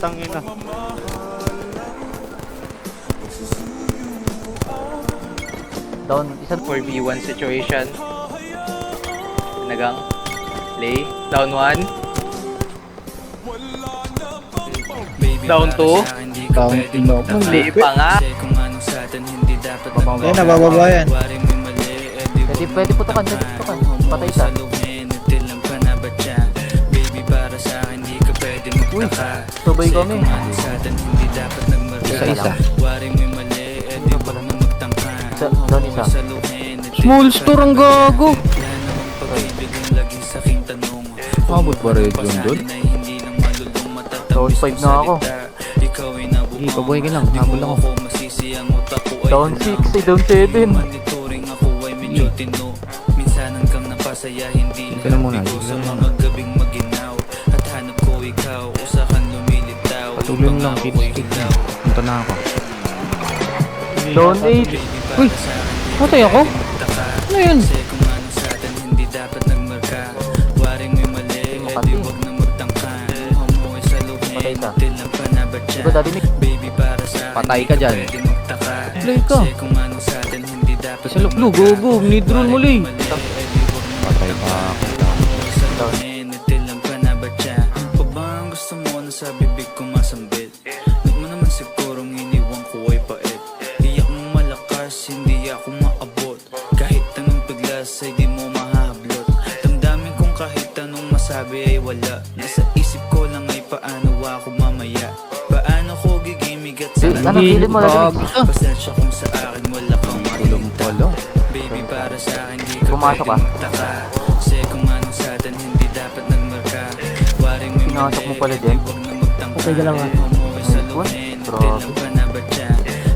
putang ina. Down, isa 4v1 situation. Nagang. Lay. Down 1. Down 2. Down no. Lay pa nga. Yan, nabababa yan. pwede putukan, patay isa. Uy, sabay kami. Isa-isa. Down isa. Small store ang gago. Abot ba rin yun doon? Down 5 na ako. Hindi, pabuhay ka lang. Habol lang ako. Down 6, down 7. Minsan hanggang napasaya, hindi Ika na muna. sa mga gabing maginaw. At hanap ko ikaw, usahan lumilitaw. Patuloy mo lang, kids. Punta na ako. Down 8. Uy! Patay ako? Ano yun? Kung ano sa atin hindi dapat nagmarka. Waring may mali, edi wag na magtangka. Hamoy sa luhin, Patay ka. til ang panabatya. Di ba dati Nick? Baby para sa akin, Patay ka dyan. pwede magtaka. Play ka. Kasi kung ano sa atin hindi dapat Isa luklo, gogo. Nidron muli. Patay pa ako. sa luhin, til ang panabatya. Pa ba ang gusto mo na sa bibig ko masambit? Huwag mo naman sigurong iniwan ko ay pait. Iyak mo malakas, hindi ako maabot. Kahit anong piglas ay di mo mahahablot. Damdamin kong kahit anong masabi ay wala. Nasa isip ko lang ay paano ako mamaya. Paano ko gigimig at sa Ano, feeling mo lang? Pasensya kung sa akin wala kang makita. Baby para sa akin di ka Pumasok pwede ka? magtaka. Kasi kung ano sa atin hindi dapat nagmarka. Waring may Pinasok mo pala mali, dyan? wag na magtangka. Okay ka lang, ah. Hamoy sa What? luhin, Grabe. til ang panabatya.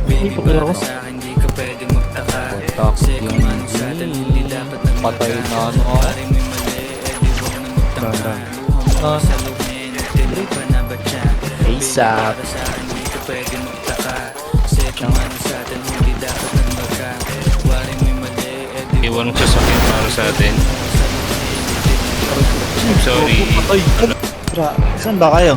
Baby Hindi, para ako. sa akin di ka pwede magtaka. Takot Kasi yung kung ano sa atin hindi dapat nagmarka. patay na ano ako. Waring may mali, edi wag na magtangka. Hamoy sa luhin, til ang panabatya. ASAP. Para sa akin di ka pwede magtaka. Kasi kung ano sa atin hindi dapat nagmarka. Waring may mali, edi Iwan ko sasakyan para sa atin. Sorry. Saan ba kayo?